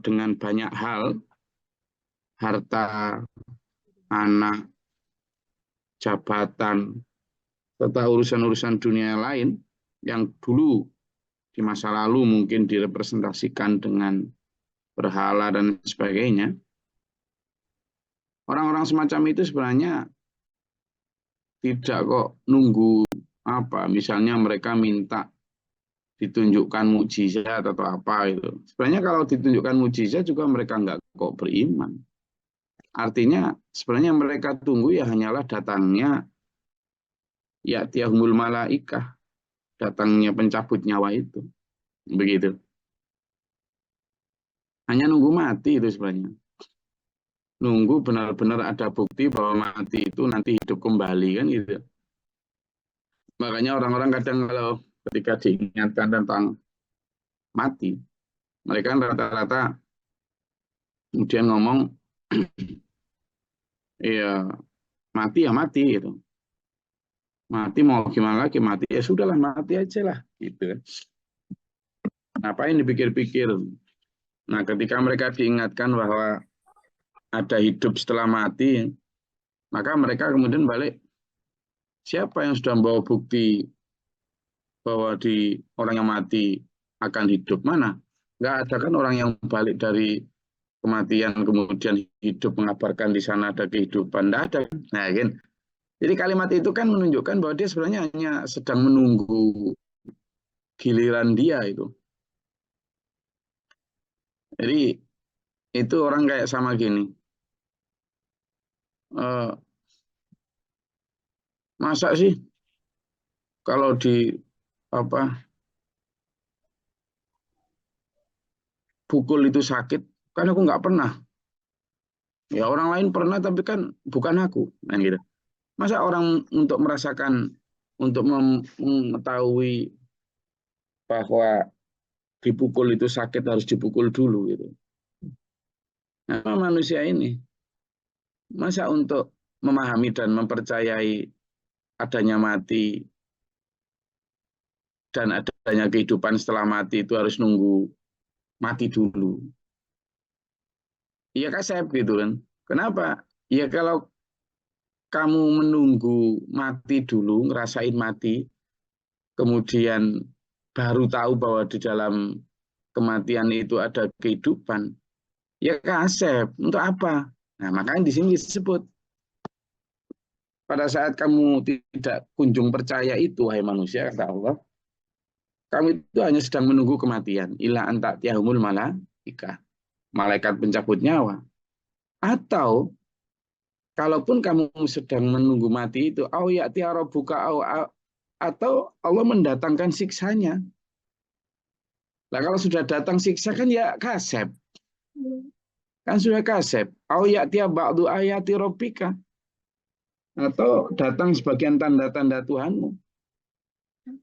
dengan banyak hal, harta, anak, jabatan, serta urusan-urusan dunia lain yang dulu di masa lalu mungkin direpresentasikan dengan berhala dan sebagainya. Orang-orang semacam itu sebenarnya tidak kok nunggu apa, misalnya mereka minta ditunjukkan mukjizat atau apa itu. Sebenarnya kalau ditunjukkan mukjizat juga mereka nggak kok beriman. Artinya sebenarnya mereka tunggu ya hanyalah datangnya ya tiahumul malaikah, datangnya pencabut nyawa itu. Begitu. Hanya nunggu mati itu sebenarnya. Nunggu benar-benar ada bukti bahwa mati itu nanti hidup kembali kan gitu. Makanya orang-orang kadang kalau ketika diingatkan tentang mati, mereka rata-rata kemudian ngomong, ya mati ya mati gitu. Mati mau gimana lagi, mati ya sudahlah, mati aja lah gitu kan. Ngapain dipikir-pikir. Nah ketika mereka diingatkan bahwa ada hidup setelah mati, maka mereka kemudian balik, siapa yang sudah membawa bukti bahwa di orang yang mati akan hidup? Mana? Nggak ada kan orang yang balik dari kematian kemudian hidup mengabarkan di sana ada kehidupan. Nggak ada. Nah, kan? Jadi kalimat itu kan menunjukkan bahwa dia sebenarnya hanya sedang menunggu giliran dia itu. Jadi itu orang kayak sama gini. Masa sih kalau di apa pukul itu sakit? Kan aku nggak pernah. Ya orang lain pernah tapi kan bukan aku. Nah, gitu. Masa orang untuk merasakan, untuk mengetahui bahwa dipukul itu sakit harus dipukul dulu gitu. Nah, manusia ini masa untuk memahami dan mempercayai adanya mati dan adanya kehidupan setelah mati itu harus nunggu mati dulu. Iya kasep gitu kan. Kenapa? Ya kalau kamu menunggu mati dulu, ngerasain mati, kemudian baru tahu bahwa di dalam kematian itu ada kehidupan, ya kasep. Untuk apa? Nah, makanya di sini disebut pada saat kamu tidak kunjung percaya itu, wahai manusia, kata Allah, kamu itu hanya sedang menunggu kematian. Ila anta tiahumul malaika, malaikat pencabut nyawa. Atau kalaupun kamu sedang menunggu mati itu, au ya'ti rabbuka atau Allah mendatangkan siksanya. Nah, kalau sudah datang siksa kan ya kasep. Kan sudah kasep. Au ya'ti ba'du ayati rabbika. Atau datang sebagian tanda-tanda Tuhanmu.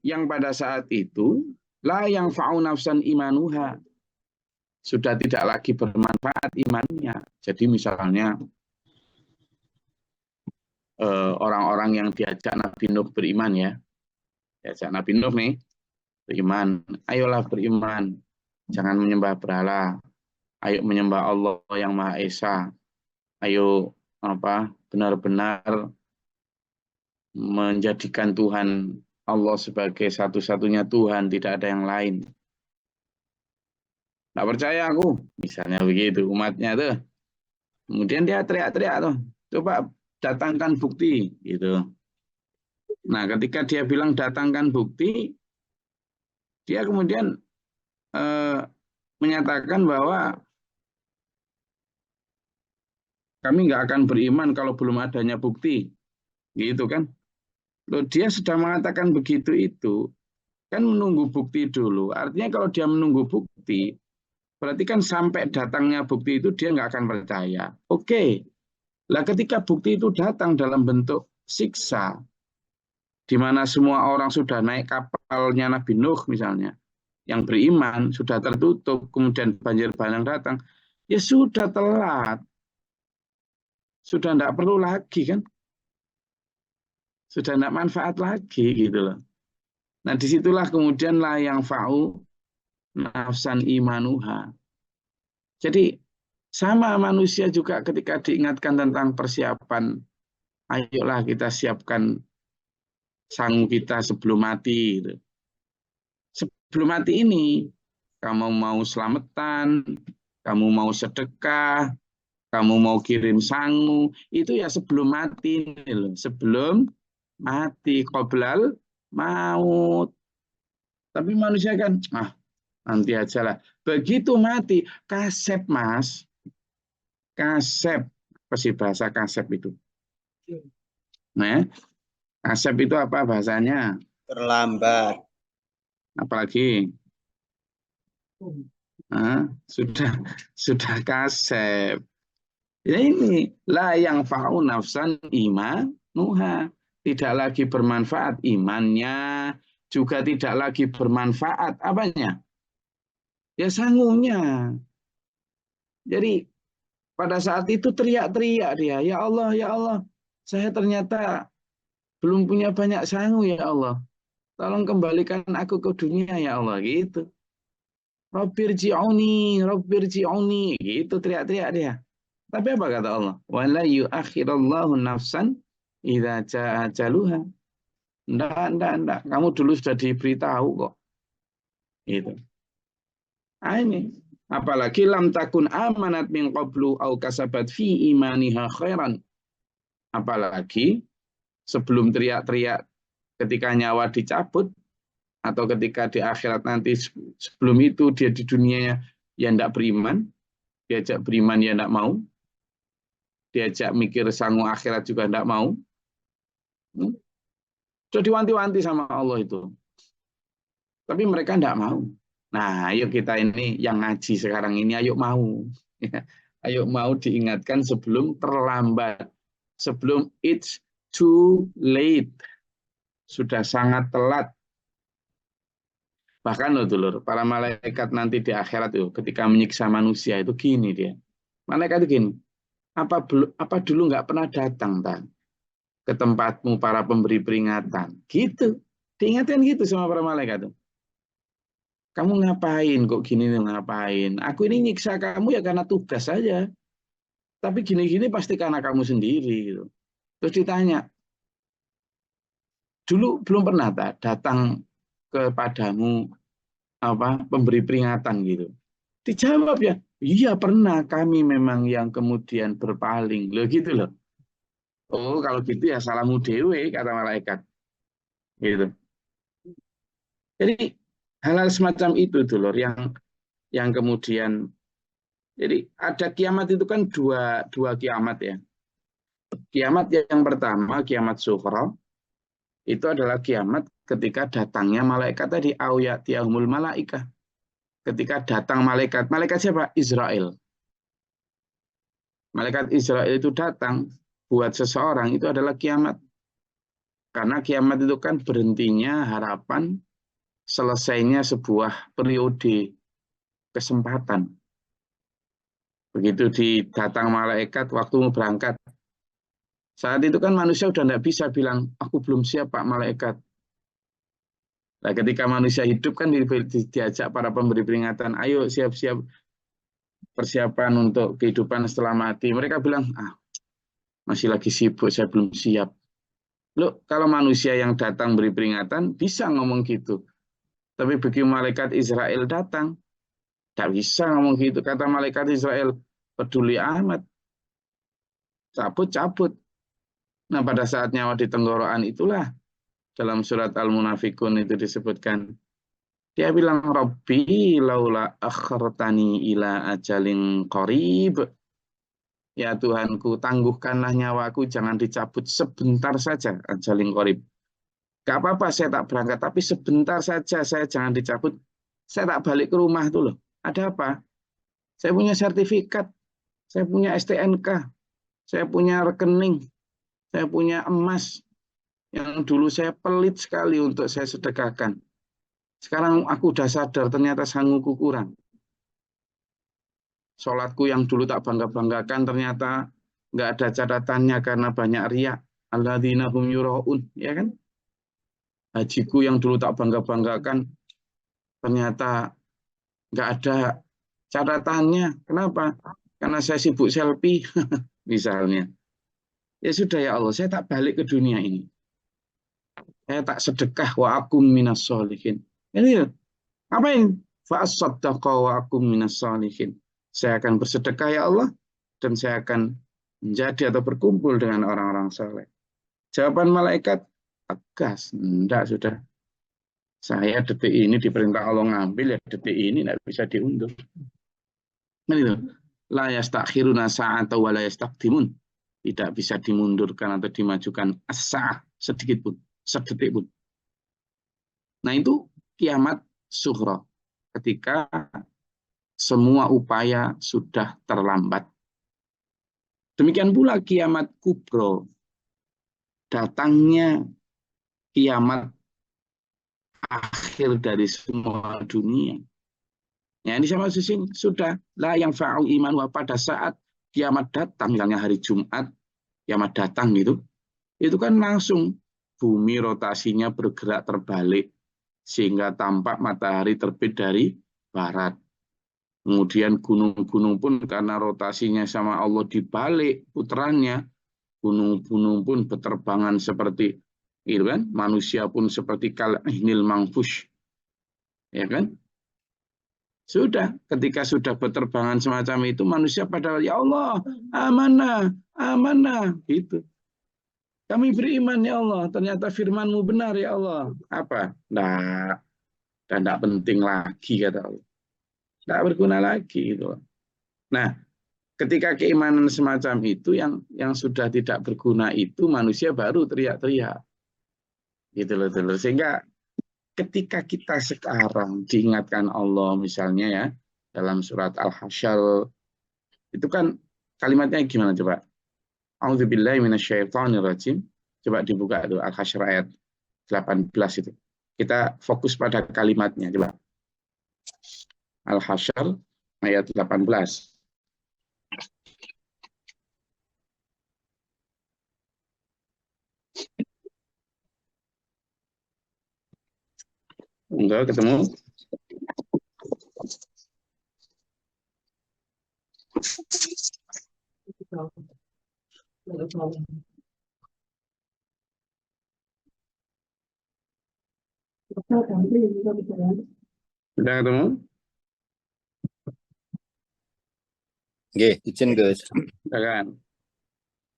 Yang pada saat itu, la yang fa'u nafsan imanuha. Sudah tidak lagi bermanfaat imannya. Jadi misalnya orang-orang yang diajak Nabi Nuh beriman ya. Diajak Nabi Nuh nih, beriman. Ayolah beriman. Jangan menyembah berhala. Ayo menyembah Allah yang Maha Esa. Ayo benar-benar menjadikan Tuhan Allah sebagai satu-satunya Tuhan, tidak ada yang lain. Nggak percaya aku, misalnya begitu umatnya tuh. Kemudian dia teriak-teriak tuh, coba datangkan bukti gitu. Nah, ketika dia bilang datangkan bukti, dia kemudian menyatakan bahwa kami nggak akan beriman kalau belum adanya bukti, gitu kan? Loh, dia sudah mengatakan begitu itu, kan menunggu bukti dulu. Artinya kalau dia menunggu bukti, berarti kan sampai datangnya bukti itu dia nggak akan percaya. Oke, lah ketika bukti itu datang dalam bentuk siksa, di mana semua orang sudah naik kapalnya Nabi Nuh misalnya, yang beriman sudah tertutup, kemudian banjir bandang datang, ya sudah telat, sudah tidak perlu lagi kan, sudah tidak manfaat lagi gitu loh. Nah disitulah kemudian lah yang fa'u nafsan imanuha. Jadi sama manusia juga ketika diingatkan tentang persiapan, ayolah kita siapkan sangu kita sebelum mati. Gitu. Sebelum mati ini, kamu mau selamatan, kamu mau sedekah, kamu mau kirim sangu, itu ya sebelum mati ini loh. Sebelum mati, qoblal maut. Tapi manusia kan, nanti aja lah. Begitu mati, kasep mas, kasep. Apa sih bahasa kasep itu? Nah, kasep itu apa bahasanya? Terlambat. Apalagi? Sudah kasep. Ya ini la yang fa'u nafsan imanuha. Tidak lagi bermanfaat imannya, juga tidak lagi bermanfaat apanya? Ya sangunya. Jadi pada saat itu teriak-teriak dia, ya Allah, saya ternyata belum punya banyak sangu ya Allah. Tolong kembalikan aku ke dunia ya Allah gitu. Rabbir ji'uni, gitu teriak-teriak dia. Tapi apa kata Allah? Wala yu'akhirallahu nafsan idza jaa ajaluha. Enggak. Kamu dulu sudah diberitahu kok. Gitu. Ini. Apalagi lam takun amanat min qablu au kasabat fi imaniha khairan. Apalagi sebelum teriak-teriak ketika nyawa dicabut atau ketika di akhirat nanti sebelum itu dia di dunia ya tidak beriman, diajak beriman ya tidak mau, diajak mikir sangu akhirat juga tidak mau. Sudah diwanti-wanti sama Allah itu. Tapi mereka tidak mau. Nah, ayo kita ini yang ngaji sekarang ini, ayo mau. Ayo mau diingatkan sebelum terlambat. Sebelum it's too late. Sudah sangat telat. Bahkan loh dulur, para malaikat nanti di akhirat itu ketika menyiksa manusia itu gini dia. Malaikat itu gini, apa dulu nggak pernah datang ke tempatmu para pemberi peringatan? Gitu. Diingatkan gitu sama para malaikat itu. Kamu ngapain kok gini nih ngapain? Aku ini nyiksa kamu ya karena tugas saja. Tapi gini-gini pasti karena kamu sendiri gitu. Terus ditanya, dulu belum pernah datang kepadamu pemberi peringatan gitu. Dijawab ya, iya pernah kami memang yang kemudian berpaling. Loh gitu loh. Oh kalau gitu ya salahmu dewe kata malaikat. Gitu. Jadi hal-hal semacam itu tuh loh yang kemudian jadi ada kiamat itu kan dua kiamat ya. Kiamat yang pertama, kiamat sukhra, itu adalah kiamat ketika datangnya malaikat tadi, auyatiyahumul malaikah. Ketika datang malaikat, malaikat siapa? Israel. Malaikat Israel itu datang buat seseorang itu adalah kiamat. Karena kiamat itu kan berhentinya harapan, selesainya sebuah periode kesempatan. Begitu didatang malaikat, waktu mau berangkat. Saat itu kan manusia udah tidak bisa bilang, aku belum siap Pak Malaikat. Nah, ketika manusia hidup kan diajak para pemberi peringatan, ayo siap-siap persiapan untuk kehidupan setelah mati. Mereka bilang, masih lagi sibuk, saya belum siap. Loh, kalau manusia yang datang beri peringatan, bisa ngomong gitu. Tapi begitu malaikat Israel datang, tidak bisa ngomong gitu. Kata malaikat Israel, peduli amat. Cabut-cabut. Nah, pada saat nyawa di tenggorokan itulah, dalam surat Al-Munafikun itu disebutkan, dia bilang, Rabbi laula akhartani ila ajalin qarib. Ya Tuhanku, tangguhkanlah nyawaku, jangan dicabut sebentar saja, ajalin qarib. Gak apa-apa saya tak berangkat, tapi sebentar saja saya jangan dicabut. Saya tak balik ke rumah tuh loh. Ada apa? Saya punya sertifikat, saya punya STNK, saya punya rekening, saya punya emas yang dulu saya pelit sekali untuk saya sedekahkan. Sekarang aku udah sadar ternyata sanguku kurang. Sholatku yang dulu tak bangga-banggakan ternyata nggak ada catatannya karena banyak riak. Alladzina hum yura'un, ya kan? Hajiku yang dulu tak bangga-banggakan ternyata nggak ada catatannya. Kenapa? Karena saya sibuk selfie, misalnya. Ya sudah ya Allah, saya tak balik ke dunia ini. Saya tak sedekah wa akum minas solihin. Ini ngapain? Fa'asaddaqa wa akum minas solihin. Saya akan bersedekah ya Allah, dan saya akan menjadi atau berkumpul dengan orang-orang saleh. Jawaban malaikat, tegas. Enggak, sudah. Saya detik ini diperintah Allah ngambil, ya detik ini tidak bisa diundur. Kan itu. La yastakhiruna sa'ata wa la yastaqdimun. Tidak bisa dimundurkan atau dimajukan as-sa'ah sedikit pun, sedetik pun. Nah, itu kiamat sughra. Ketika semua upaya sudah terlambat. Demikian pula kiamat kubro. Datangnya kiamat akhir dari semua dunia. Ya, ini sama sisi sudah lah yang fa'u iman pada saat kiamat datang, misalnya hari Jumat, kiamat datang gitu, itu kan langsung bumi rotasinya bergerak terbalik sehingga tampak matahari terbit dari barat. Kemudian gunung-gunung pun karena rotasinya sama Allah dibalik putarannya, gunung-gunung pun berterbangan seperti gitu kan, manusia pun seperti kal'ihnil mangfush, ya kan? Sudah, ketika sudah berterbangan semacam itu, manusia pada ya Allah, amanah, amanah, gitu. Kami beriman ya Allah, ternyata firman-Mu benar ya Allah. Apa? Nah, dan tidak penting lagi kata Allah. Tidak berguna lagi itu. Nah, ketika keimanan semacam itu yang sudah tidak berguna itu, manusia baru teriak-teriak. Gitu loh, sehingga ketika kita sekarang diingatkan Allah misalnya ya dalam surat Al-Hasyr itu kan kalimatnya gimana coba? A'udzubillahi minasyaitonirrajim. Coba dibuka itu Al-Hasyr ayat 18 itu. Kita fokus pada kalimatnya coba. Al-Hasyr ayat 18. Enggak ketemu? Sudah ketemu? Nggih, izin Gus. Sudah kan?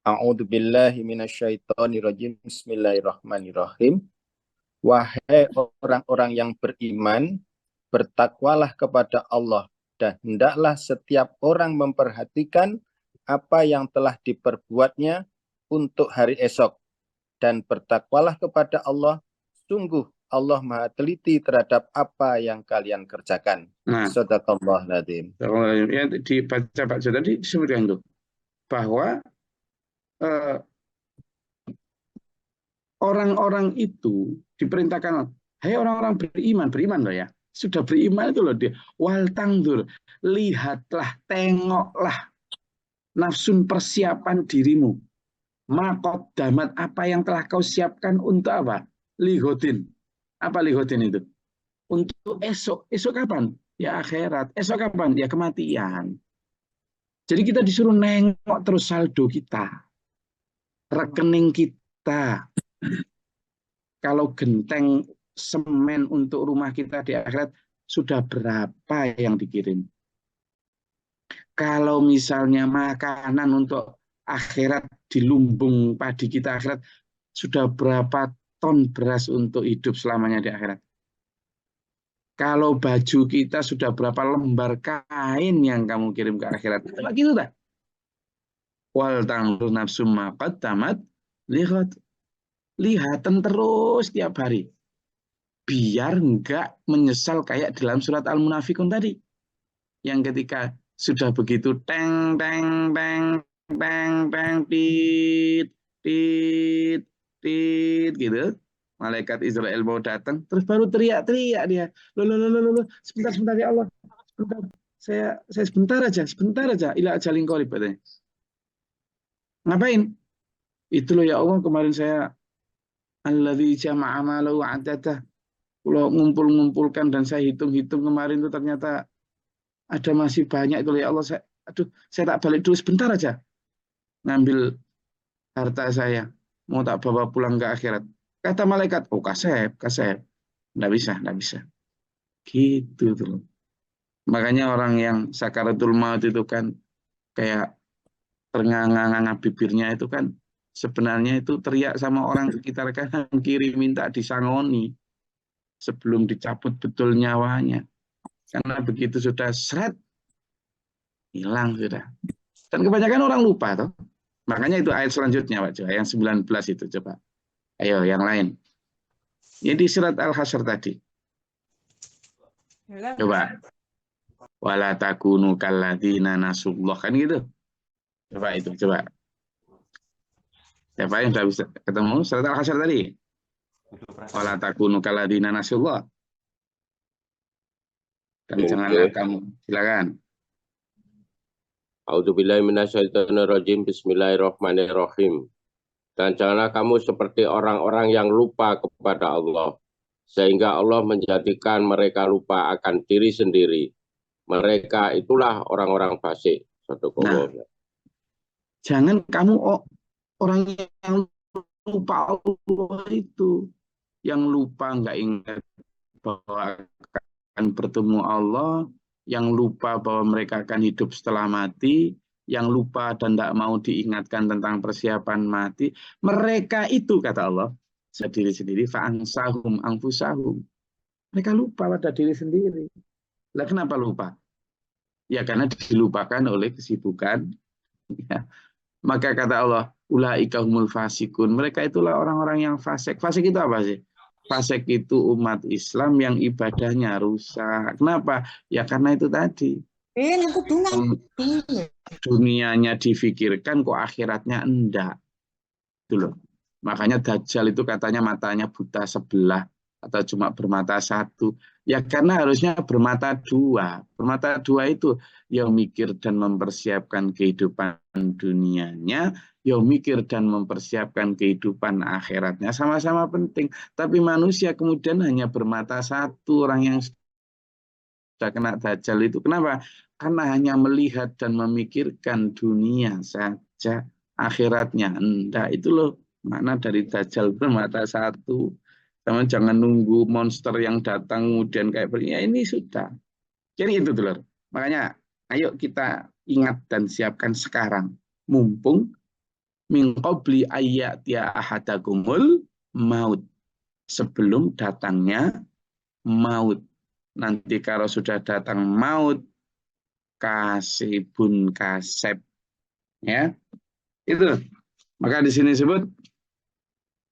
A'udzu billahi minasyaitonir rajim. Bismillahirrahmanirrahim. Wahai orang-orang yang beriman, bertakwalah kepada Allah dan hendaklah setiap orang memperhatikan apa yang telah diperbuatnya untuk hari esok, dan bertakwalah kepada Allah, sungguh Allah Maha teliti terhadap apa yang kalian kerjakan. Nah, Shadaqallahul Adzim. ya dibaca Pak Jo tadi disebutkan itu bahwa orang-orang itu diperintahkan, hai orang-orang beriman, beriman loh ya, sudah beriman itu loh dia, wal tangdur, lihatlah, tengoklah, nafsun persiapan dirimu, makot damat apa yang telah kau siapkan untuk apa? Lihotin. Apa lihotin itu? Untuk esok. Esok kapan? Ya akhirat. Esok kapan? Ya kematian. Jadi kita disuruh nengok terus saldo kita, rekening kita. Kalau genteng semen untuk rumah kita di akhirat sudah berapa yang dikirim? Kalau misalnya makanan untuk akhirat di lumbung padi kita akhirat sudah berapa ton beras untuk hidup selamanya di akhirat? Kalau baju kita sudah berapa lembar kain yang kamu kirim ke akhirat? Begitu tak? Wal tangdur nafsum maqad tamat lihat. Lihatan terus tiap hari. Biar enggak menyesal kayak dalam surat Al-Munafikun tadi. Yang ketika sudah begitu teng teng teng teng teng tit tit tit gitu. Malaikat Israel mau datang, terus baru teriak-teriak dia. Loh, sebentar sebentar ya Allah. Sebentar. Saya sebentar aja. Ila ajalin qarib katanya. Ngapain? Itu loh ya Allah, kemarin saya alladzi jama'a malahu adada. Kalau ngumpul-ngumpulkan dan saya hitung-hitung kemarin itu ternyata ada masih banyak itu ya Allah. Saya tak balik dulu sebentar aja. Ngambil harta saya. Mau tak bawa pulang ke akhirat. Kata malaikat, oh kasep, kasep. Nggak bisa, nggak bisa. Gitu tuh loh. Makanya orang yang sakaratul maut itu kan kayak ternganga-nganga bibirnya itu kan sebenarnya itu teriak sama orang sekitar kanan kiri minta disangoni sebelum dicabut betul nyawanya. Karena begitu sudah seret, hilang sudah. Dan kebanyakan orang lupa tuh. Makanya itu ayat selanjutnya Pak Joa, yang 19 itu coba. Ayo yang lain. Jadi surat Al-Hasyr tadi. Coba. Wala takunu kalladzina nasullah kan gitu. Coba itu, coba. Siapa yang sudah bisa ketemu surat Al-Hasyr tadi? Wala takunu kalladzina nasullah. Dan janganlah kamu. Silakan. A'udzubillahi minasyaitonirrajim. Bismillahirrahmanirrahim. Dan janganlah kamu seperti orang-orang yang lupa kepada Allah, sehingga Allah menjadikan mereka lupa akan diri sendiri. Mereka itulah orang-orang fasik. Nah, jangan kamu orang yang lupa Allah itu, yang lupa nggak ingat bahwa akan bertemu Allah, yang lupa bahwa mereka akan hidup setelah mati, yang lupa dan tidak mau diingatkan tentang persiapan mati. Mereka itu, kata Allah, diri sendiri, fa'ansahum anfusahum. Mereka lupa pada diri sendiri. Lah kenapa lupa? Ya karena dilupakan oleh kesibukan. Ya. Maka kata Allah, ulaika humul fasikun. Mereka itulah orang-orang yang fasik. Fasik itu apa sih? Fasik itu umat Islam yang ibadahnya rusak. Kenapa? Ya karena itu tadi. Dunianya difikirkan kok akhiratnya enggak. Itu loh. Makanya Dajjal itu katanya matanya buta sebelah atau cuma bermata satu. Ya karena harusnya bermata dua. Bermata dua itu yang mikir dan mempersiapkan kehidupan dunianya, yang mikir dan mempersiapkan kehidupan akhiratnya. Sama-sama penting. Tapi manusia kemudian hanya bermata satu. Orang yang sudah kena Dajjal itu. Kenapa? Karena hanya melihat dan memikirkan dunia saja. Akhiratnya enggak. Itu loh makna dari Dajjal bermata satu. Sama jangan nunggu monster yang datang kemudian kayak ya ini sudah. Jadi itu dulur. Makanya ayo kita ingat dan siapkan sekarang. Mumpung min qabli ayyatiya ahadakumul maut. Sebelum datangnya maut. Nanti kalau sudah datang maut, kasibun kasep. Ya, itu. Maka di sini disebut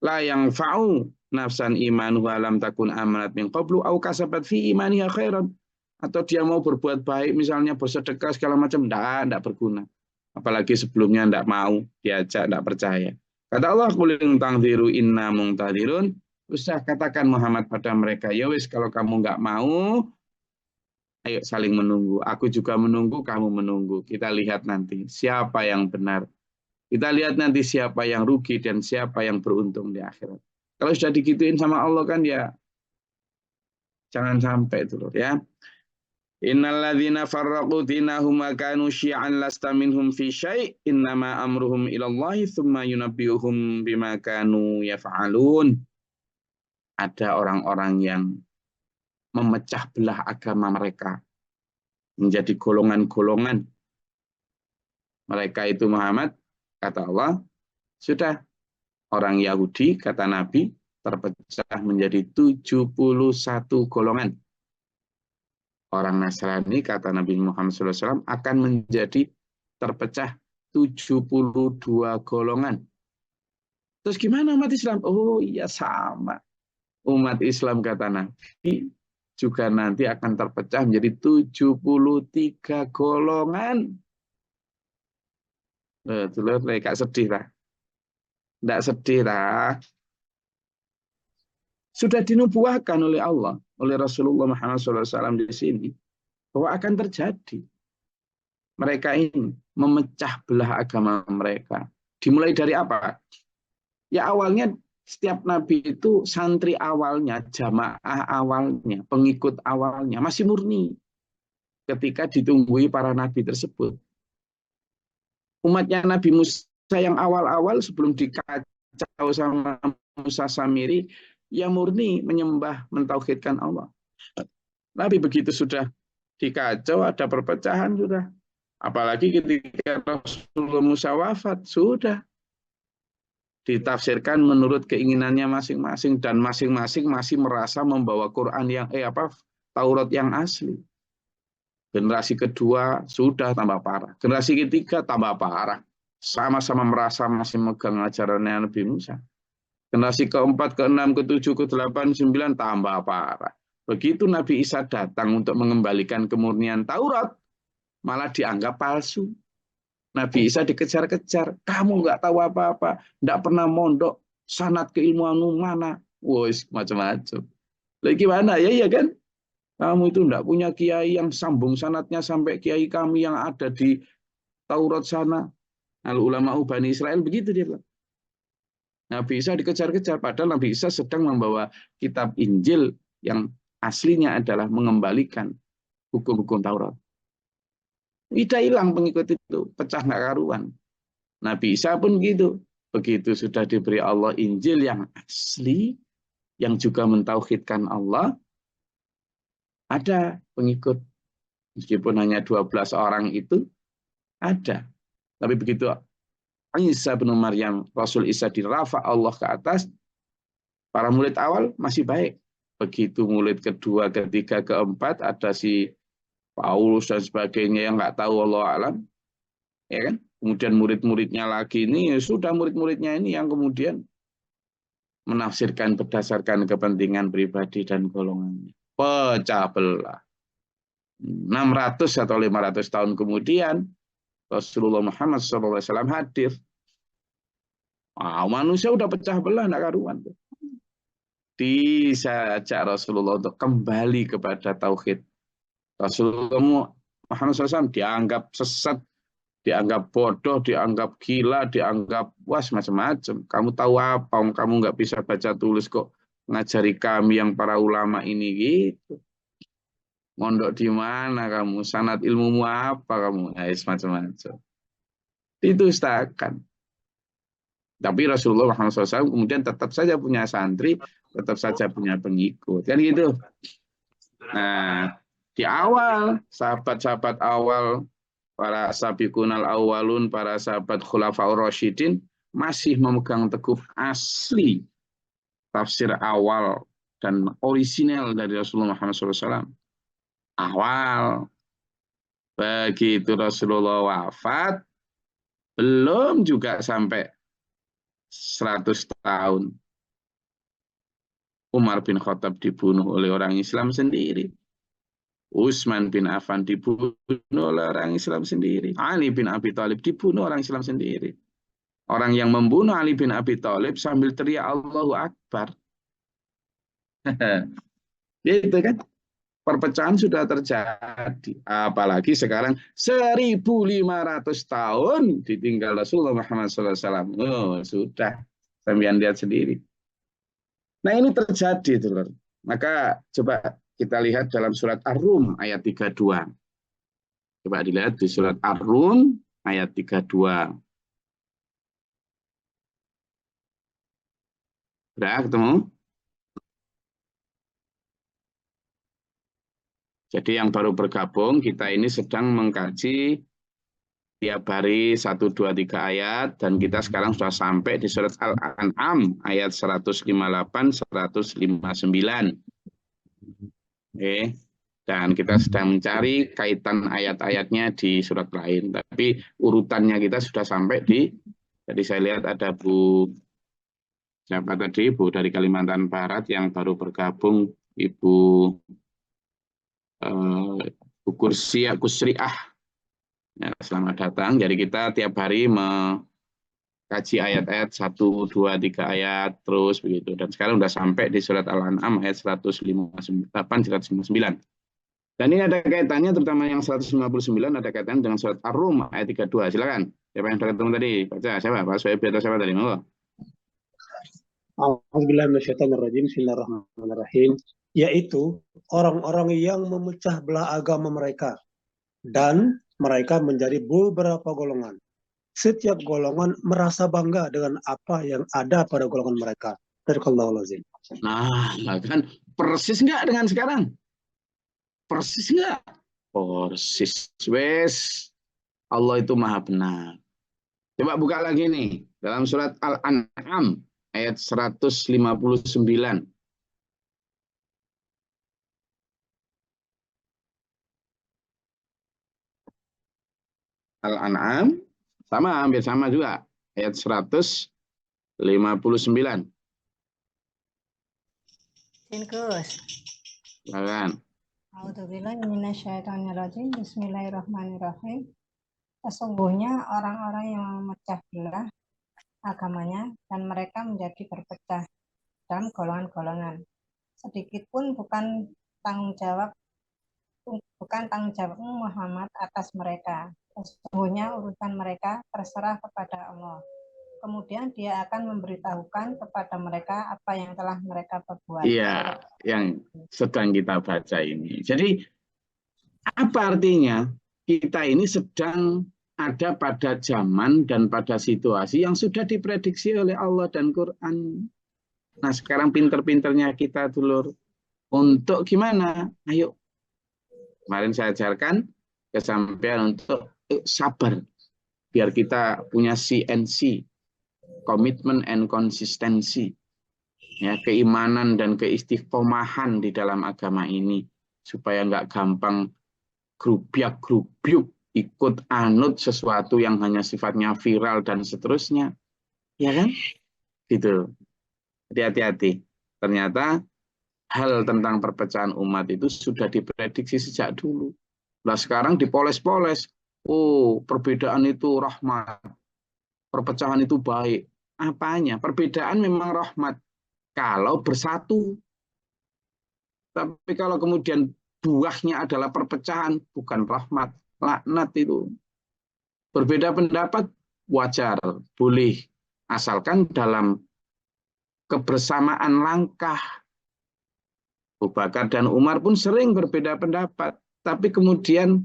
la yang fa'u nafsan imanuha lam takun amanat min qablu au kasabat fi imaniha khairan. Atau dia mau berbuat baik, misalnya bersedekah segala macam, enggak berguna. Apalagi sebelumnya enggak mau diajak, enggak percaya. Kata Allah, qul tangdziru inna mungtadirun. Usah katakan Muhammad pada mereka, ya wis kalau kamu enggak mau, ayo saling menunggu. Aku juga menunggu, kamu menunggu. Kita lihat nanti siapa yang benar. Kita lihat nanti siapa yang rugi dan siapa yang beruntung di akhirat. Kalau sudah digituin sama Allah kan ya jangan sampai itu loh ya. Innalladzina farraqu dinahum wa kanu syi'an lasta minhum fi syai' innama amruhum ilallahi tsumma yunabbi'uhum bima kanu yaf'alun. Ada orang-orang yang memecah belah agama mereka menjadi golongan-golongan. Mereka itu Muhammad, kata Allah, sudah orang Yahudi, kata Nabi, terpecah menjadi 71 golongan. Orang Nasrani, kata Nabi Muhammad SAW, akan menjadi terpecah 72 golongan. Terus gimana umat Islam? Oh iya sama. Umat Islam, kata Nabi, juga nanti akan terpecah menjadi 73 golongan. Betul, kayak sedih lah. Tidak sedih lah. Sudah dinubuahkan oleh Allah, oleh Rasulullah Muhammad SAW di sini, bahwa akan terjadi. Mereka ini memecah belah agama mereka. Dimulai dari apa? Ya awalnya setiap nabi itu santri awalnya, jamaah awalnya, pengikut awalnya masih murni. ketika ditunggui para nabi tersebut. Umatnya Nabi Musa yang awal-awal sebelum dikacau sama Musa Samiri, yang murni menyembah, mentauhidkan Allah. Tapi begitu sudah dikacau, ada perpecahan sudah. Apalagi ketika Rasulullah Musa wafat, sudah ditafsirkan menurut keinginannya masing-masing, dan masing-masing masih merasa membawa Quran yang Taurat yang asli. Generasi kedua sudah tambah parah, generasi ketiga tambah parah, sama-sama merasa masih megang ajarannya Nabi Musa. Generasi keempat, keenam, ketujuh, kedelapan, sembilan tambah parah. Begitu Nabi Isa datang untuk mengembalikan kemurnian Taurat, malah dianggap palsu. Nabi Isa dikejar-kejar, kamu nggak tahu apa-apa, nggak pernah mondok, sanad keilmuanmu mana, woi macam-macam. Lagi mana ya, ya kan? Kamu itu nggak punya kiai yang sambung sanadnya sampai kiai kami yang ada di Taurat sana. Al ulama Bani Israel begitu dia bilang. Nabi Isa dikejar-kejar, padahal Nabi Isa sedang membawa kitab Injil yang aslinya adalah mengembalikan hukum-hukum Taurat. Tidak hilang pengikut itu, pecah nggak karuan. Nabi Isa pun gitu. Begitu sudah diberi Allah Injil yang asli, yang juga mentauhidkan Allah, ada pengikut. Meskipun hanya 12 orang itu, ada. Tapi begitu Isa bin Maryam, Rasul Isa dirafa Allah ke atas, para murid awal masih baik. Begitu murid kedua, ketiga, keempat, ada si Paulus dan sebagainya yang nggak tahu Allah alam, ya kan? Kemudian murid-muridnya lagi ini, ya sudah murid-muridnya ini yang kemudian menafsirkan berdasarkan kepentingan pribadi dan golongannya. Pecah belah. 600 atau 500 tahun kemudian, Rasulullah Muhammad SAW hadir. Manusia udah pecah belah, nggak karuan. Diajak Rasulullah untuk kembali kepada tauhid. Rasulullah Muhammad SAW dianggap sesat, dianggap bodoh, dianggap gila, dianggap was macam-macam. Kamu tahu apa? Kamu nggak bisa baca tulis kok ngajari kami yang para ulama ini gitu. Mondok di mana kamu? Sanad ilmumu apa kamu? Macam-macam. Didustakan. Tapi Rasulullah Muhammad SAW kemudian tetap saja punya santri, tetap saja punya pengikut. Kan gitu. Nah, di awal, sahabat-sahabat awal, para sabiqunal awalun, para sahabat khulafaur rasyidin, masih memegang teguh asli tafsir awal dan orisinal dari Rasulullah Muhammad SAW. Awal, begitu Rasulullah wafat, belum juga sampai 100 tahun. Umar bin Khattab dibunuh oleh orang Islam sendiri. Utsman bin Affan dibunuh oleh orang Islam sendiri. Ali bin Abi Thalib dibunuh orang Islam sendiri. Orang yang membunuh Ali bin Abi Thalib sambil teriak Allahu Akbar. Gitu kan? Perpecahan sudah terjadi. Apalagi sekarang 1.500 tahun ditinggal Rasulullah Muhammad SAW. Oh, sudah. Sampeyan lihat sendiri. Nah, ini terjadi, Dulur. Maka coba kita lihat dalam surat Ar-Rum ayat 32. Coba dilihat di surat Ar-Rum ayat 32. Sudah ketemu? Jadi yang baru bergabung, kita ini sedang mengkaji tiap hari 1, 2, 3 ayat, dan kita sekarang sudah sampai di surat Al-An'am ayat 158, 159. Oke. Dan kita sedang mencari kaitan ayat-ayatnya di surat lain. Tapi urutannya kita sudah sampai di, jadi saya lihat ada Bu, siapa tadi, Bu dari Kalimantan Barat yang baru bergabung, Ibu Kusriah. Ya, selamat datang. Jadi kita tiap hari mengkaji ayat-ayat 1, 2, 3 ayat terus begitu. Dan sekarang sudah sampai di surat Al-An'am ayat 158, 159. Dan ini ada kaitannya terutama yang 159 ada kaitannya dengan surat Ar-Rum ayat 32. Silakan. Siapa yang sudah ketemu tadi? Baca siapa? Pak Soebi atau siapa tadi? Monggo. A'udzubillahi minasyaitonirrajim. Bismillahirrahmanirrahim. Yaitu orang-orang yang memecah belah agama mereka Dan mereka menjadi beberapa golongan. Setiap golongan merasa bangga dengan apa yang ada pada golongan mereka. Sadaqallahul-azim. Nah, kan persis nggak dengan sekarang? Persis nggak? Persis. Wes, Allah itu maha benar. Coba buka lagi nih. Dalam surat Al-An'am ayat 159. Al-An'am sama, hampir sama juga. Ayat 159. Gus. Silakan. A'udzubillahiminasyaitonirrajim. Bismillahirrahmanirrahim. Sesungguhnya orang-orang yang memecah belah agamanya dan mereka menjadi berpecah dalam golongan-golongan. Sedikit pun bukan tanggung jawabmu Muhammad atas mereka. Sesungguhnya urusan mereka terserah kepada Allah. Kemudian dia akan memberitahukan kepada mereka apa yang telah mereka perbuat. Iya, yang sedang kita baca ini. Jadi apa artinya? Kita ini sedang ada pada zaman dan pada situasi yang sudah diprediksi oleh Allah dan Quran. Nah, sekarang pinter-pinternya kita dulur. Untuk gimana? Ayo. Kemarin saya ajarkan kesampaian untuk sabar. Biar kita punya CNC. Komitmen and konsistensi. Ya, keimanan dan keistiqomahan di dalam agama ini. Supaya nggak gampang grubyuk-grubyuk ikut anut sesuatu yang hanya sifatnya viral dan seterusnya. Ya kan? Gitu. Jadi hati-hati. Ternyata hal tentang perpecahan umat itu sudah diprediksi sejak dulu. Nah sekarang dipoles-poles. Oh, perbedaan itu rahmat. Perpecahan itu baik. Apanya? Perbedaan memang rahmat. Kalau bersatu. Tapi kalau kemudian buahnya adalah perpecahan, bukan rahmat. Laknat itu. Berbeda pendapat, wajar. Boleh. Asalkan dalam kebersamaan langkah. Abu Bakar dan Umar pun sering berbeda pendapat. Tapi kemudian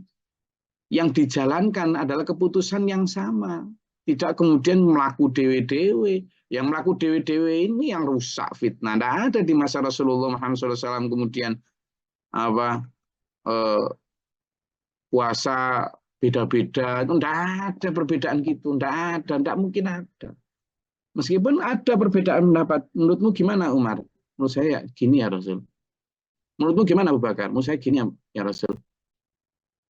yang dijalankan adalah keputusan yang sama. Tidak kemudian melaku dewe-dewe. Yang melaku dewe-dewe ini yang rusak fitnah. Tidak ada di masa Rasulullah Muhammad SAW kemudian puasa beda-beda. Tidak ada perbedaan gitu. Tidak ada. Tidak mungkin ada. Meskipun ada perbedaan pendapat. Menurutmu gimana Umar? Menurut saya gini ya Rasul. Menurutmu gimana Abu Bakar? Menurut saya gini ya Rasul.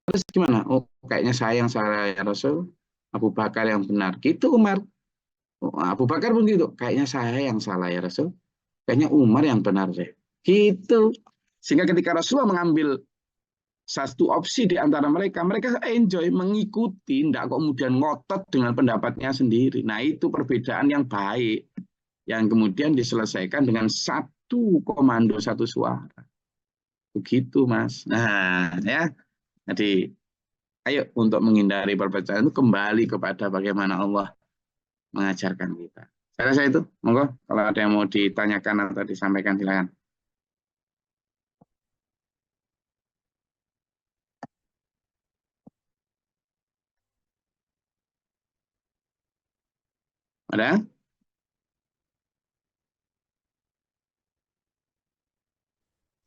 Terus gimana? Oh, kayaknya saya yang salah ya Rasul. Abu Bakar yang benar. Gitu Umar. Oh, Abu Bakar pun gitu. Kayaknya saya yang salah ya Rasul. Kayaknya Umar yang benar deh. Gitu. Sehingga ketika Rasulullah mengambil satu opsi di antara mereka, mereka enjoy mengikuti, tidak kemudian ngotot dengan pendapatnya sendiri. Nah itu perbedaan yang baik, yang kemudian diselesaikan dengan satu komando, satu suara. Begitu Mas. Nah ya, jadi ayo untuk menghindari perpecahan itu kembali kepada bagaimana Allah mengajarkan kita. Saya rasa itu, monggo kalau ada yang mau ditanyakan atau disampaikan silakan. Ada?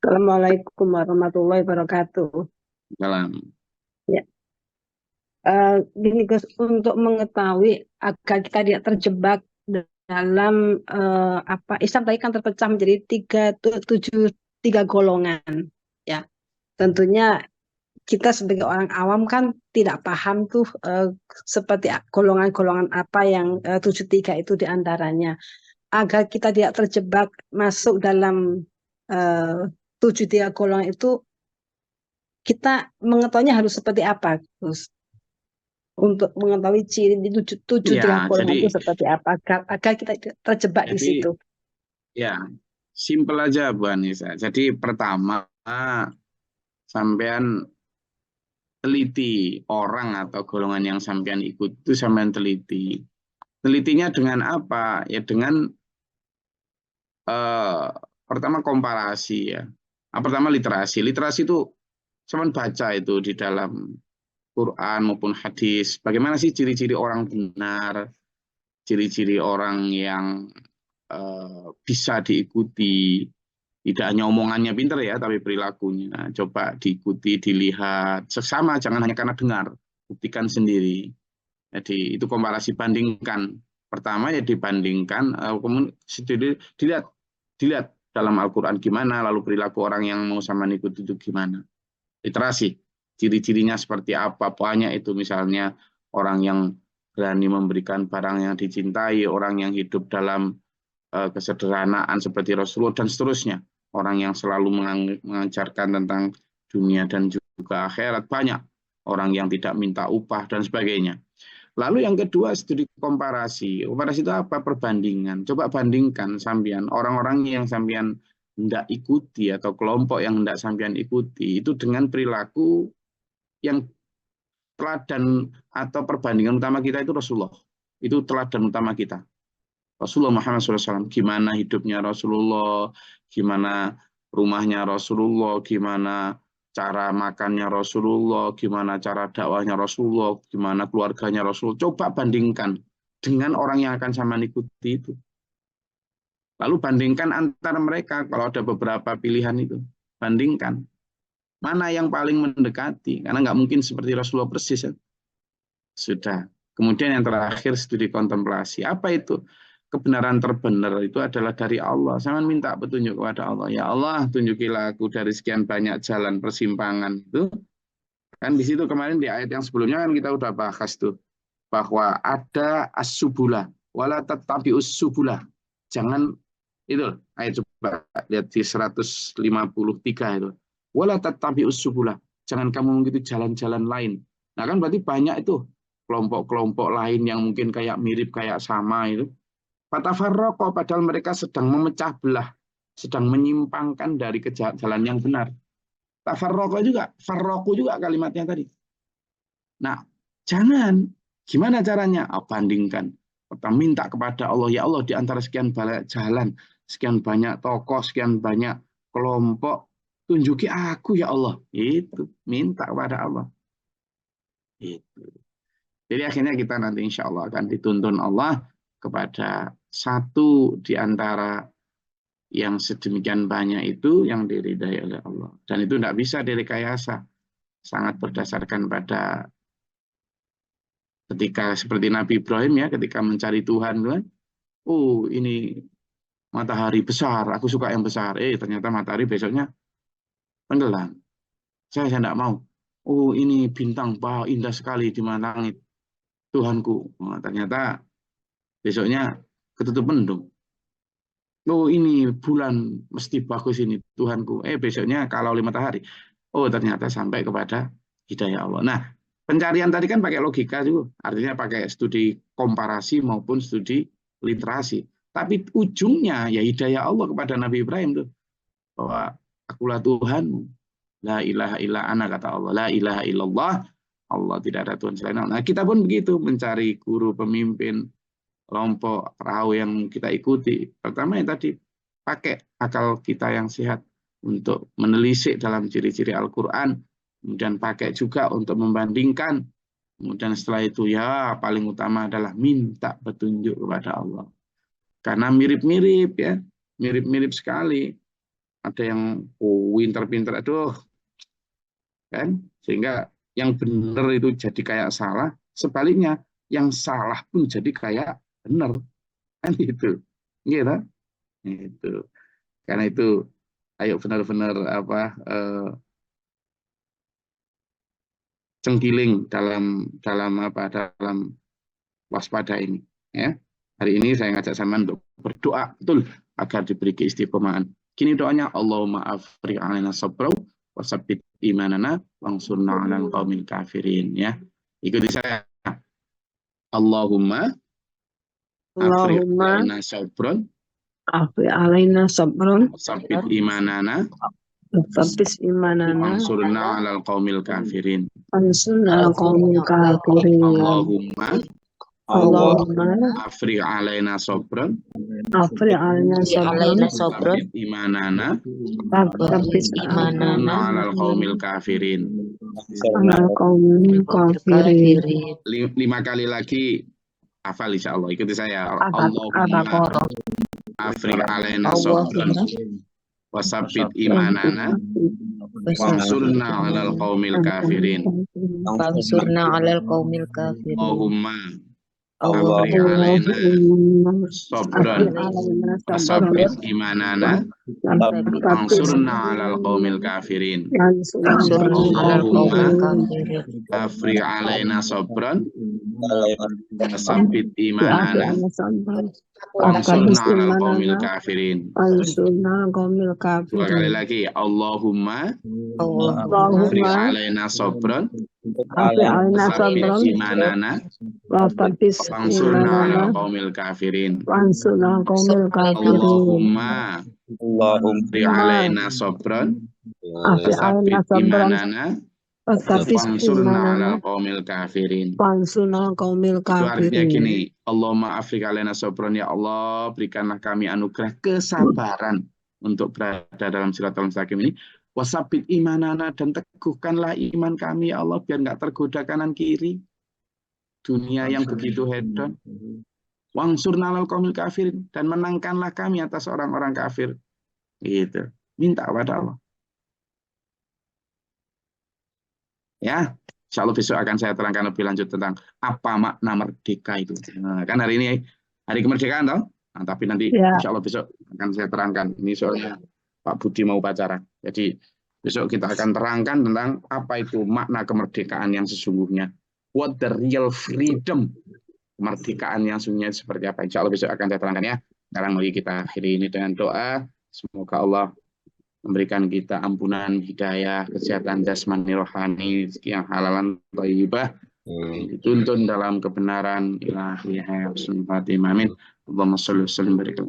Assalamualaikum warahmatullahi wabarakatuh. Salam. Ya, gini Gus, untuk mengetahui agar kita tidak terjebak dalam Islam tadi kan terpecah menjadi tiga golongan. Ya, tentunya kita sebagai orang awam kan tidak paham tuh seperti golongan-golongan apa yang 73 itu diantaranya. Agar kita tidak terjebak masuk dalam 73 golongan itu, kita mengetahuinya harus seperti apa, Gus? Untuk mengetahui ciri di 73 golongan itu seperti apa, agar kita terjebak di situ. Ya, simpel aja Bu Anissa. Jadi pertama, sampean teliti orang atau golongan yang sampean ikut itu sampean teliti. Telitinya dengan apa? Ya dengan pertama komparasi ya. Pertama literasi. Literasi itu sampean baca itu di dalam Quran maupun hadis. Bagaimana sih ciri-ciri orang benar, ciri-ciri orang yang bisa diikuti, tidak hanya omongannya pinter ya, tapi perilakunya. Coba diikuti, dilihat sesama, jangan hanya karena dengar, buktikan sendiri. Jadi itu komparasi, bandingkan. Pertama ya dibandingkan, kemudian dilihat dalam Al-Quran gimana, lalu perilaku orang yang mau sama ikut itu gimana. Literasi, ciri-cirinya seperti apa, banyak itu, misalnya orang yang berani memberikan barang yang dicintai, orang yang hidup dalam kesederhanaan seperti Rasulullah, dan seterusnya. Orang yang selalu mengajarkan tentang dunia dan juga akhirat, banyak. Orang yang tidak minta upah, dan sebagainya. Lalu yang kedua, studi komparasi. Komparasi itu apa? Perbandingan. Coba bandingkan sampean, orang-orang yang sampean hendak ikuti atau kelompok yang hendak sampean ikuti itu dengan perilaku yang teladan atau perbandingan utama kita itu Rasulullah. Itu teladan utama kita. Rasulullah Muhammad SAW. Gimana hidupnya Rasulullah, gimana rumahnya Rasulullah, gimana cara makannya Rasulullah, gimana cara dakwahnya Rasulullah, gimana keluarganya Rasulullah. Coba bandingkan dengan orang yang akan sama ikuti itu. Lalu bandingkan antara mereka, kalau ada beberapa pilihan itu. Bandingkan. Mana yang paling mendekati, karena nggak mungkin seperti Rasulullah persis. Ya. Sudah. Kemudian yang terakhir, studi kontemplasi. Apa itu? Kebenaran terbenar itu adalah dari Allah. Saya minta petunjuk kepada Allah. Ya Allah, tunjukilah aku dari sekian banyak jalan persimpangan itu. Kan di situ kemarin di ayat yang sebelumnya kan kita udah bahas tuh bahwa ada as-subula wala tattabi'us subula. Jangan itu ayat, coba lihat di 153 itu. Wala tattabi'us subula. Jangan kamu mengikuti jalan-jalan lain. Nah kan berarti banyak itu kelompok-kelompok lain yang mungkin kayak mirip, kayak sama itu. Fatafarraqo, padahal mereka sedang memecah belah, sedang menyimpangkan dari jalan yang benar. Tafarraqo juga, farraqu juga kalimatnya tadi. Nah, jangan. Gimana caranya? Bandingkan. Pertama, minta kepada Allah, ya Allah, di antara sekian banyak jalan, sekian banyak tokoh, sekian banyak kelompok, tunjuki aku ya Allah. Itu, minta kepada Allah. Itu. Jadi akhirnya kita nanti insya Allah akan dituntun Allah kepada satu di antara yang sedemikian banyak itu yang diridai oleh Allah. Dan itu tidak bisa direkayasa. Sangat berdasarkan pada ketika seperti Nabi Ibrahim ya, ketika mencari Tuhan. Oh ini matahari besar, aku suka yang besar. Ternyata matahari besoknya tenggelam. Saya tidak mau. Oh ini bintang, wah indah sekali di langit. Tuhanku. Ternyata besoknya ketutup mendung. Oh ini bulan mesti bagus ini Tuhanku. Besoknya kalau matahari. Oh ternyata sampai kepada hidayah Allah. Nah pencarian tadi kan pakai logika juga. Artinya pakai studi komparasi maupun studi literasi. Tapi ujungnya ya hidayah Allah kepada Nabi Ibrahim tuh. Bahwa akulah Tuhanmu. La ilaha illa ana, kata Allah. La ilaha illallah. Allah tidak ada Tuhan selain Allah. Nah kita pun begitu mencari guru, pemimpin, kelompok, perahu yang kita ikuti. Pertama yang tadi, pakai akal kita yang sehat untuk menelisik dalam ciri-ciri Al-Quran, kemudian pakai juga untuk membandingkan, kemudian setelah itu ya paling utama adalah minta petunjuk kepada Allah. Karena mirip-mirip ya, mirip-mirip sekali. Ada yang pinter-pinter, aduh, kan? Sehingga yang benar itu jadi kayak salah, sebaliknya yang salah pun jadi kayak benar, kan itu, gitu, itu. Karena itu, ayo benar-benar cengkiling dalam waspada ini, ya. Hari ini saya ngajak sama untuk berdoa betul agar diberi keistiqomahan. Kini doanya, Allahumma afrigh 'alaina sabra wa tsabbit imanana wansurna 'alal qaumil kafirin, ya. Ikuti saya. Allahumma afrigh 'alaina sabran tsabbit imanana wansurna 'alal qaumil kafirin. Allahumma Allahumma Afriq alaina sabran afri alna alaina sabran sabron Sabit imanana Tabbis imanana Kunna alal qaumil kafirin. alal qaumil kafirin. kafirin. 5 kali lagi hafal insya Allah. Ikuti saya. Allahumma Al-Baqarah. afriq alaina sabran Allahumma wasabit imanana wansurna alal qaumil kafirin. fansurna alal qaumil kafirin. Allahumma Allah afriq alaina sabran Alaina wasabit sabran imanana tabbis wansurna alal qaumil kafirin. fansurna alal qaumil Allahumma kafirin. afriq alaina sabran wasabit imanana alna sabran wansurna tabbis alal qaumil imanana kafirin. ansurna qaumil 2 kali kafirin. lagi. Allahumma Allahumma afriq Allahumma alaina sabran afri alna wasabit sabran imanana tabbis wansurna imanana alal qaumil kafirin. wansurna qaumil kafirin. Allahumma afriq alaina sabran Afri alna wasabit sabran imanana tabbis wansurna imanana alal qaumil kafirin. wansurna qaumil Itu artinya kafirin. gini, Allahumma afriq alaina sabran, ya Allah berikanlah kami anugerah kesabaran untuk berada dalam siratal mustaqim ini. Wasabit imanana, dan teguhkanlah iman kami ya Allah biar nggak tergoda kanan kiri dunia yang begitu hedon. Wansurna alal qaumil kafirin, dan menangkanlah kami atas orang-orang kafir. Gitu. Minta pada Allah. Ya, insya Allah besok akan saya terangkan lebih lanjut tentang apa makna merdeka itu. Nah, kan hari ini hari kemerdekaan toh? Nah, tapi nanti Ya. insya Allah besok akan saya terangkan. Ini soalnya Pak Budi mau upacara. Jadi besok kita akan terangkan tentang apa itu makna kemerdekaan yang sesungguhnya. What the real freedom. Kemerdekaan yang sesungguhnya seperti apa. Insya Allah besok akan saya terangkan ya. Sekarang mari kita akhiri ini dengan doa. Semoga Allah memberikan kita ampunan, hidayah, kesehatan jasmani rohani, rezeki yang halalan thayyibah, dituntun dalam kebenaran ilahiyah husnul khatimah. Amin. Allahumma shalli wa sallim barik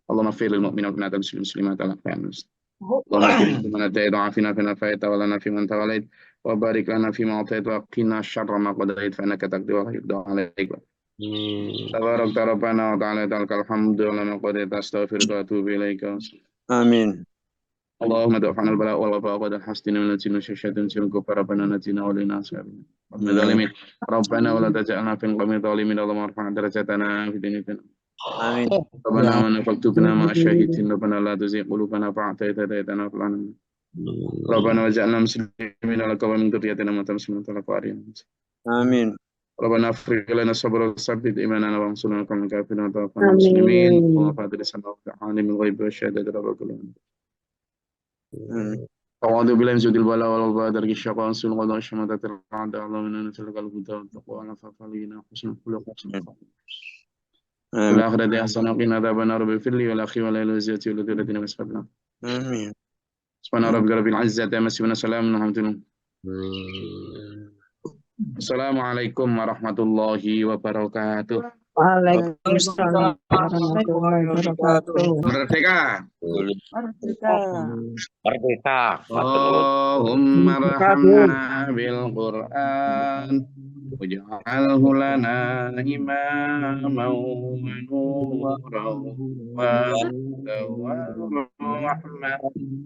Allahumma fir lil mu'minina wal mu'minat wal muslimat wal mu'minat. Allahumma fir man ata'id wa afina fi nafaita wa lana fi man tawallait wa barik lana fi ma ata'id wa qina syarra ma qadait fa innaka taqdi wa yuqda 'alaik. Tabarak rabbana wa ta'ala lakal hamdu wa lana qadait astaghfiruka wa atubu ilaika. Amin. اللهم ادع عنا البلاء والوباء وقد حسدنا من الجن والشياطين سنكف ربنا نجينا ولنا سابنا من الظالمين ربنا ولا تجعلنا في القوم الظالمين اللهم ارفع درجاتنا في ديننا Amin. ربنا ونفقتنا مع الشهيدين ربنا لا تزغ قلوبنا بعد إذ هديتنا وهب لنا ربنا واجعلنا مسلمين لك ومن ذريتنا أمة مسلمة لك وأرنا Amin. ربنا افرغ لنا الصبر وثبت إيماننا وانصرنا على الكافرين وتوفنا مسلمين وفاضل السماء عالم الغيب والشهادة رب كل أعوذ بالله من شر البلاء والوباء درك الشقاء وسوء القضاء والشماتة الأعداء اللهم إنا نسألك الهدى والتقوى والعفاف والغنى وحسن الخلق وحسن الخلق في الآخرة حسنة وقنا عذاب النار اغفر لي ولأخي ولوالدي والذين مسحبنا Amin. سبحان ربك رب العزة عما يصفون سلام على المرسلين السلام عليكم ورحمة الله وبركاته. Waalaikumsalam warahmatullahi wabarakatuh. Merdeka. Merdeka. Allahumma arhamna bil Qur'an waj'alhu lana imaman wa nuran wa rahmatan